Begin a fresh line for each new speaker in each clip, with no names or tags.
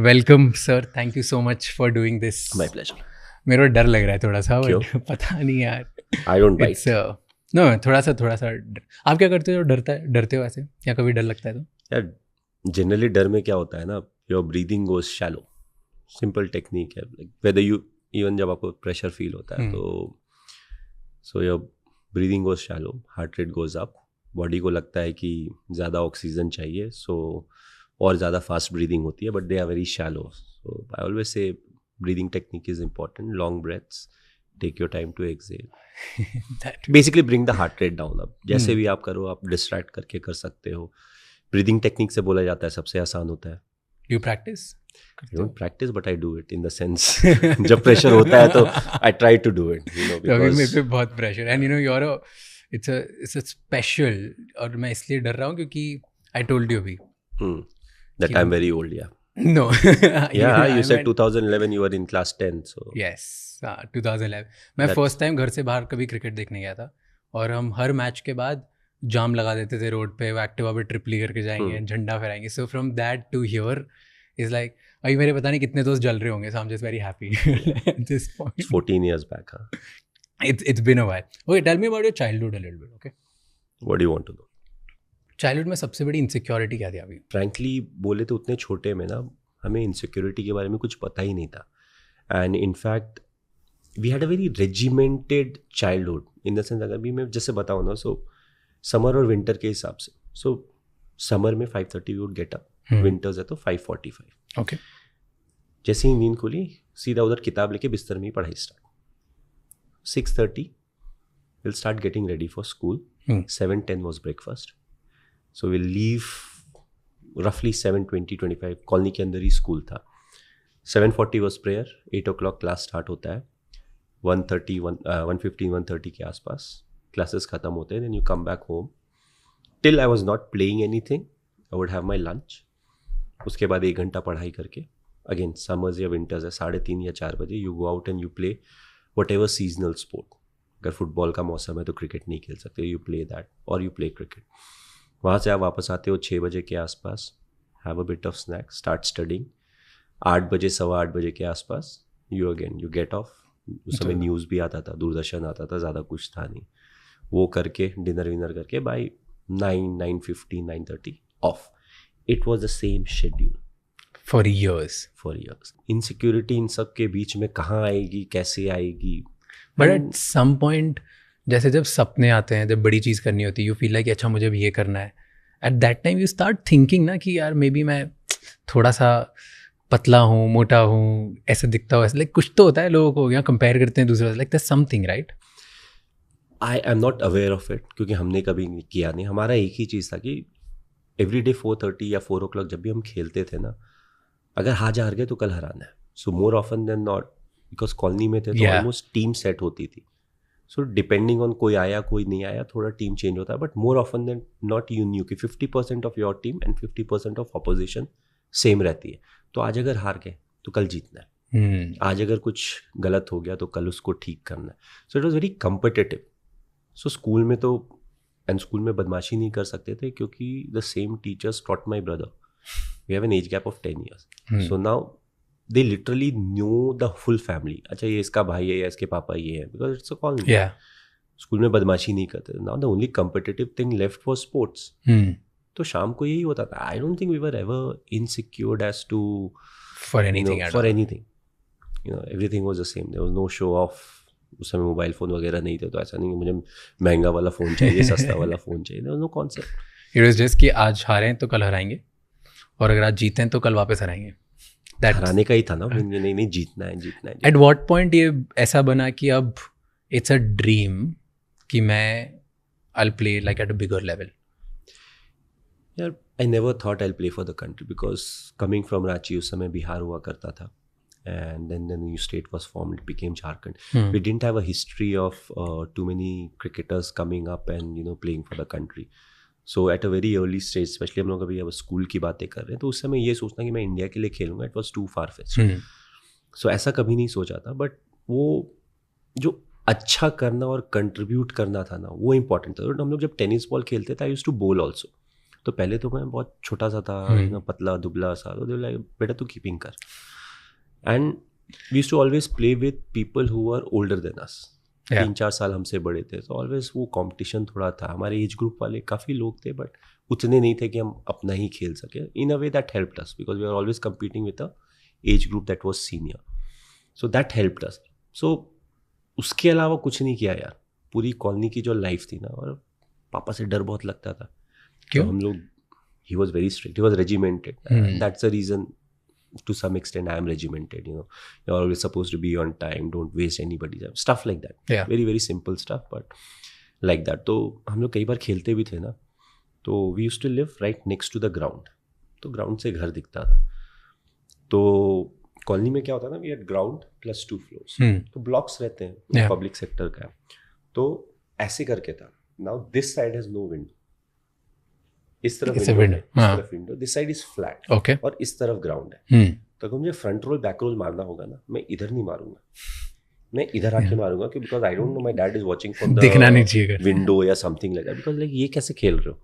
Welcome sir, thank you so much for doing this.
My pleasure.
मेरे को डर लग रहा है थोड़ा सा,
क्यों?
बट पता नहीं यार।
I don't
it's
bite.
No, थोड़ा सा आप क्या करते हो? डरते हो ऐसे, या कभी डर लगता है तो?
यार जनरली डर में क्या होता है ना, your breathing goes shallow. Simple technique है, लाइक वेदर यू इवन जब आपको प्रेशर फील होता है तो so your breathing goes shallow, heart rate goes up, body को लगता है कि ज़्यादा ऑक्सीजन चाहिए, सो और ज़्यादा फास्ट ब्रीदिंग होती है, but they are very shallow. So I always say breathing technique is important, long breaths, take your time to exhale, basically bring the heart rate down. अब जैसे भी आप करो, आप डिस्ट्रैक्ट करके कर सकते हो। ब्रीदिंग टेक्निक से बोला जाता है सबसे आसान होता है।
You practice?
I don't practice but I do it in the sense जब प्रेशर होता है तो I try to do it, you know,
अभी मेरे
बिकॉज
पे बहुत pressure and you know your it's a special. और मैं इसलिए डर रहा हूँ क्योंकि आई टोल्ड यू अभी
that I'm very old, yeah.
No.
Yeah, you said 2011 you were in class 10, so
yes, 2011 मैं फर्स्ट टाइम घर से बाहर कभी क्रिकेट देखने गया था। और हम हर मैच के बाद जाम लगा देते थे रोड पे, वो एक्टिवा पे ट्रिपली करके जाएंगे, झंडा फहराएंगे। So from that to here is like, अभी मेरे पता नहीं कितने दोस्त जल रहे होंगे, so I am just very happy at this point.
14 years back, huh?
It's been a while. Okay, tell me about your childhood a little bit, okay?
What do you want to know?
Childhood में सबसे बड़ी insecurity क्या थी अभी?
Frankly बोले तो उतने छोटे में ना हमें इनसिक्योरिटी के बारे में कुछ पता ही नहीं था। And in fact we had a very regimented childhood in the sense, अगर भी मैं जैसे बताऊँ ना, सो समर और विंटर के हिसाब से, सो समर में 5:30 we would get up, winters है तो 5:45।
ओके।
जैसे ही नींद खुली सीधा उधर किताब लेके बिस्तर में ही पढ़ाई start. 6:30 will start getting ready for school. 7:10 was breakfast. So will leave रफली 7:20-25, कॉलोनी के अंदर ही स्कूल था। 7:40 was prayer, 8 o'clock class start होता है, 1:15-1:30 के आसपास क्लासेस ख़त्म होते हैं। Then you come back home till I was not playing anything, I would have my lunch. उसके बाद 1 घंटा पढ़ाई करके, अगेन समर्स या विंटर्स है, 3:30 या 4 बजे you go out and you play what ever seasonal sport. अगर फुटबॉल का मौसम है तो क्रिकेट नहीं खेल सकते, यू प्ले दैट और यू प्ले क्रिकेट। वहाँ से आप वापस आते हो 6 बजे के आसपास, have a bit of snack, start studying. 8 बजे 8:15 के आसपास यू गेट ऑफ। उस समय न्यूज़ भी आता था, दूरदर्शन आता था, ज़्यादा कुछ था नहीं। वो करके डिनर विनर करके by 9:50 9:30 of. It was the same schedule
for years.
Insecurity in सब के बीच में कहाँ आएगी, कैसे आएगी?
बट एट सम पॉइंट, जैसे जब सपने आते हैं, जब बड़ी चीज़ करनी होती है, यू फील लाइक अच्छा मुझे भी ये करना है। At that time you start thinking ना कि यार मे बी मैं थोड़ा सा पतला हूँ, मोटा हूँ, ऐसे दिखता हूँ, ऐसे लाइक कुछ तो होता है। लोगों को यहाँ कंपेयर करते हैं दूसरों से, like that's something, right?
I am not aware of it, क्योंकि हमने कभी किया नहीं। हमारा एक ही चीज़ था कि एवरी डे 4:30 या 4 o'clock जब भी हम खेलते थे ना, अगर आज हार गए तो कल हराना है। So more often than not, because colony में थे तो ऑलमोस्ट टीम सेट होती थी। सो डिपेंडिंग ऑन कोई आया कोई नहीं आया, थोड़ा टीम चेंज होता है, but more often than not you knew कि 50% of your team and 50% of opposition same रहती है। तो आज अगर हार गए तो कल जीतना है, आज अगर कुछ गलत हो गया तो कल उसको ठीक करना है। So it was very competitive. So school में तो, एंड स्कूल में बदमाशी नहीं कर सकते थे क्योंकि the same teachers taught my brother. We have an age gap of 10 years. So now they literally knew the full family. अच्छा ये इसका भाई है या इसके पापा ये है, because it's a colony. School में बदमाशी नहीं करते। Now the only competitive thing left was sports. तो शाम को यही होता था। I don't think we were ever insecure as to
for anything,
anything. You know, everything was the same. There was no show off. उस समय mobile phone वगैरह नहीं थे, तो ऐसा नहीं कि मुझे महंगा वाला फ़ोन चाहिए, सस्ता वाला फ़ोन चाहिए। There was no concept.
It was just कि आज हारें तो कल हराएंगे, और अगर आज जीतें तो कल वापस हराएंगे।
हराने का ही था ना, नहीं जीतना है।
एट व्हाट पॉइंट ये ऐसा बना कि अब इट्स अ ड्रीम कि मैं I play like at a bigger level?
यार I never thought I play for the country, because coming from Ranchi, उस समय बिहार हुआ करता था, and then the new state was formed, it became Jharkhand. We didn't have a history of too many cricketers coming up and playing for the country. So at a very early stage, specially हम लोग अभी अब school की बातें कर रहे हैं, तो उस समय ये सोचना कि मैं इंडिया के लिए खेलूंगा, it was too far fetched. So ऐसा कभी नहीं सोचा था. बट वो जो अच्छा करना और कंट्रीब्यूट करना था ना, वो इंपॉर्टेंट था. हम लोग जब टेनिस बॉल खेलते थे, आई यूज्ड टू बोल ऑल्सो. तो पहले तो मैं बहुत छोटा सा था, पतला दुबला सा, तो दे लाइक बेटा तू कीपिंग कर. And we used to always play with people who are older than us. 3-4 साल हमसे बड़े थे, तो ऑलवेज वो कंपटीशन थोड़ा था. हमारे एज ग्रुप वाले काफ़ी लोग थे बट उतने नहीं थे कि हम अपना ही खेल सके. In a way that helped us because we are always competing with a age group that was senior. So that helped us. So उसके अलावा कुछ नहीं किया यार. पूरी कॉलोनी की जो लाइफ थी ना, और पापा से डर बहुत लगता था. क्यों? तो हम लोग, he was very strict, he was regimented. That's the reason to some extent I am regimented, you're always supposed to be on time, don't waste anybody's time, stuff like that. Very very simple stuff but like that. तो हम लोग कई बार खेलते भी थे ना, तो we used to live right next to the ground. तो ग्राउंड से घर दिखता था. तो कॉलोनी में क्या होता था ना, we had ground plus 2 floors. तो ब्लॉक्स रहते हैं, पब्लिक सेक्टर का. तो ऐसे करके था. Now this side has no window. इस तरफ window, this side is flat. Okay. और इस तरफ ग्राउंड है. तो अगर मुझे फ्रंट रोल बैक रोल मारना होगा ना, मैं इधर नहीं मारूंगा, मैं इधर आके मारूंगा, क्योंकि because I don't know my dad is watching from the window या something like that, because like ये कैसे खेल रहे हो.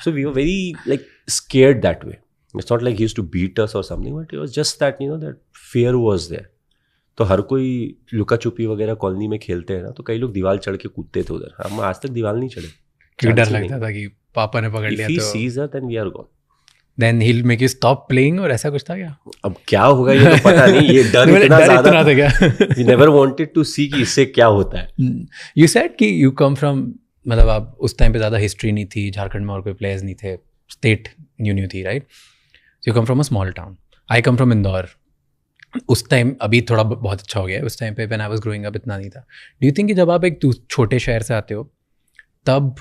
So we were very like scared that way. It's not like he used to beat us और something, but it was just that that fear was there. तो हर कोई लुका छुपी वगैरह कॉलोनी में खेलते हैं ना, तो कई लोग दीवार चढ़ के कूदते थे उधर. हम आज तक दीवार नहीं चढ़े,
क्यों डर लगता था कि पापा ने पकड़ लिया.
If he sees her, then we are gone.
Then he'll make you stop playing, और ऐसा कुछ था क्या?
अब क्या होगा ये तो पता नहीं. ये डर इतना ज़्यादा था क्या? We never wanted to see कि इससे क्या होता है.
You said कि you come from, मतलब आप उस टाइम पे ज़्यादा हिस्ट्री नहीं थी, झारखंड में और कोई प्लेयर्स नहीं थे, स्टेट न्यू थी, right? You come from a small town. I come from Indore. उस टाइम, अभी थोड़ा बहुत अच्छा हो गया है, उस टाइम पे when I was growing up इतना नहीं था. Do you think कि जब आप एक छोटे शहर से आते हो, तब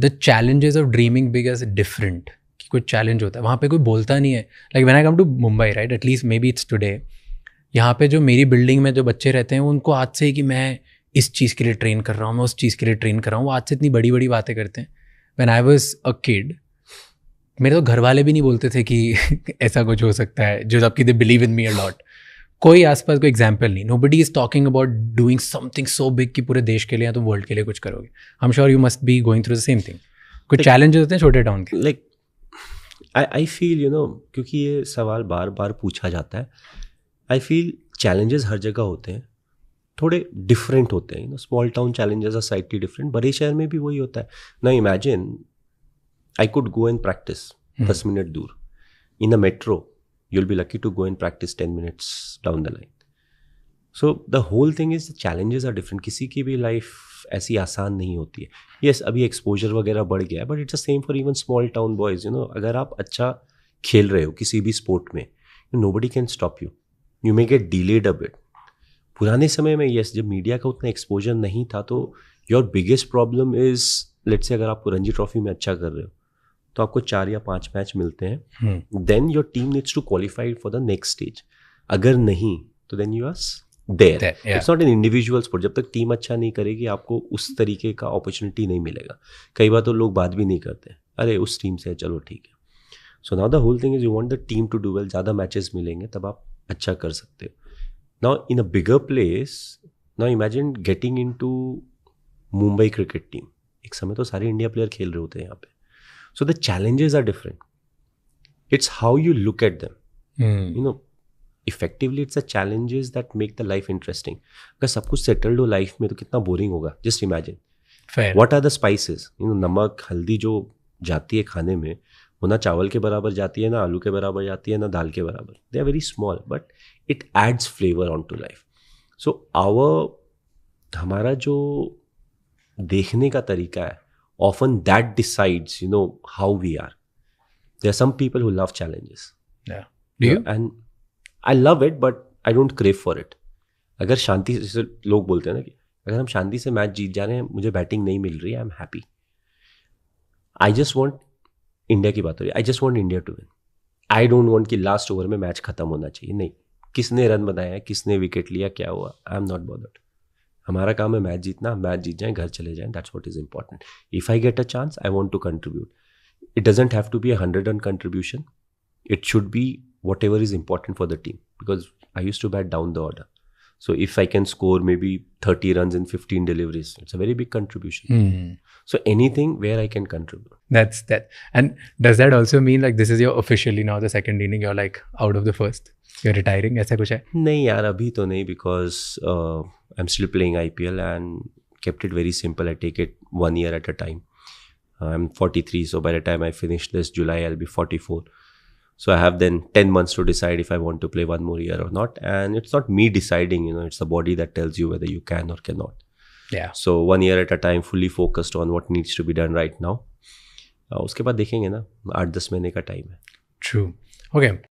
the challenges of dreaming big is different, कि कोई चैलेंज होता है वहाँ पे, कोई बोलता नहीं है. Like when I come to Mumbai, right, at least maybe it's today, यहाँ पे जो मेरी बिल्डिंग में जो बच्चे रहते हैं, उनको आज से ही कि मैं इस चीज़ के लिए ट्रेन कर रहा हूँ, मैं उस चीज़ के लिए ट्रेन कर रहा हूँ, वो आज से इतनी बड़ी बड़ी बातें करते हैं. When I was a kid, मेरे तो घर वाले भी नहीं बोलते थे कि ऐसा कुछ हो सकता है, जो जबकि they believe in me a lot. कोई आसपास कोई एग्जाम्पल नहीं. Nobody is talking about doing something so big कि पूरे देश के लिए या तो वर्ल्ड के लिए कुछ करोगे. I am sure you must be going through the same thing. कुछ चैलेंजेस होते हैं छोटे टाउन के.
लाइक आई फील क्योंकि ये सवाल बार बार पूछा जाता है, आई फील चैलेंजेस हर जगह होते हैं, थोड़े डिफरेंट होते हैं. Small town challenges are slightly different. बड़े शहर में भी वही होता है ना. Imagine I could go and practice 10 minute दूर. In a metro you'll be lucky to go and practice 10 minutes down the line. So the whole thing is the challenges are different. किसी की भी लाइफ ऐसी आसान नहीं होती है. Yes, अभी एक्सपोजर वगैरह बढ़ गया है, but it's the same for even small town boys. अगर आप अच्छा खेल रहे हो किसी भी स्पोर्ट में, nobody can stop you. You may get delayed a bit. पुराने समय में yes, जब मीडिया का उतना एक्सपोजर नहीं था, तो your biggest problem is, let's say अगर आप रणजी ट्रॉफी में अच्छा कर रहे हो, तो आपको 4 या 5 मैच मिलते हैं. Then your team needs to qualify for the next stage. अगर नहीं तो then you are there. It's not an individual sport. जब तक टीम अच्छा नहीं करेगी, आपको उस तरीके का अपॉर्चुनिटी नहीं मिलेगा. कई बार तो लोग बात भी नहीं करते, अरे उस टीम से चलो ठीक है. So now the whole thing is you want the team to do well. ज़्यादा मैचेस मिलेंगे तब आप अच्छा कर सकते हो. Now in a bigger place, now imagine getting in to Mumbai cricket team. एक समय तो सारे इंडिया प्लेयर खेल रहे होते हैं यहाँ पे. So the challenges are different. It's how you look at them. Effectively it's the challenges that make the life interesting. अगर सब कुछ settled हो लाइफ में, तो कितना बोरिंग होगा. Just imagine. Fair. What are the spices? नमक हल्दी जो जाती है खाने में, वो ना चावल के बराबर जाती है, ना आलू के बराबर जाती है, ना दाल के बराबर. They are very small, but it adds flavor onto life. So हमारा जो देखने का तरीका है, often that decides how we are. There are some people who love challenges.
Yeah. Do you?
And I love it, but I don't crave for it. अगर शांति से, लोग बोलते हैं ना कि अगर हम शांति से मैच जीत जा रहे हैं, मुझे बैटिंग नहीं मिल रही है, I am happy. I just want, India की बात हो रही है, I just want India to win. I don't want कि लास्ट ओवर में मैच खत्म होना चाहिए. नहीं, किसने रन बनाया, किसने विकेट लिया, क्या हुआ, आई एम नॉट बॉदर्ड. हमारा काम है मैच जीतना. मैच जीत जाए, घर चले जाएं, that's what is important. If I get a chance, I want to contribute. It doesn't have to be 100 run contribution. It should be whatever is important for the team, because I used to bat down the order. So if I can score maybe 30 runs in 15 deliveries, it's a very big contribution. So anything where I can contribute.
That's that. And does that also mean like this is your officially now the second inning, you're like out of the first, you're retiring, ऐसा कुछ है?
नहीं यार, अभी तो नहीं, because I'm still playing IPL and kept it very simple. I take it 1 year at a time. I'm 43, so by the time I finish this July, I'll be 44. So I have then 10 months to decide if I want to play one more year or not. And it's not me deciding, it's the body that tells you whether you can or cannot.
Yeah.
So 1 year at a time, fully focused on what needs to be done right now. उसके बाद देखेंगे ना, 8-10 महीने का time है.
True. Okay.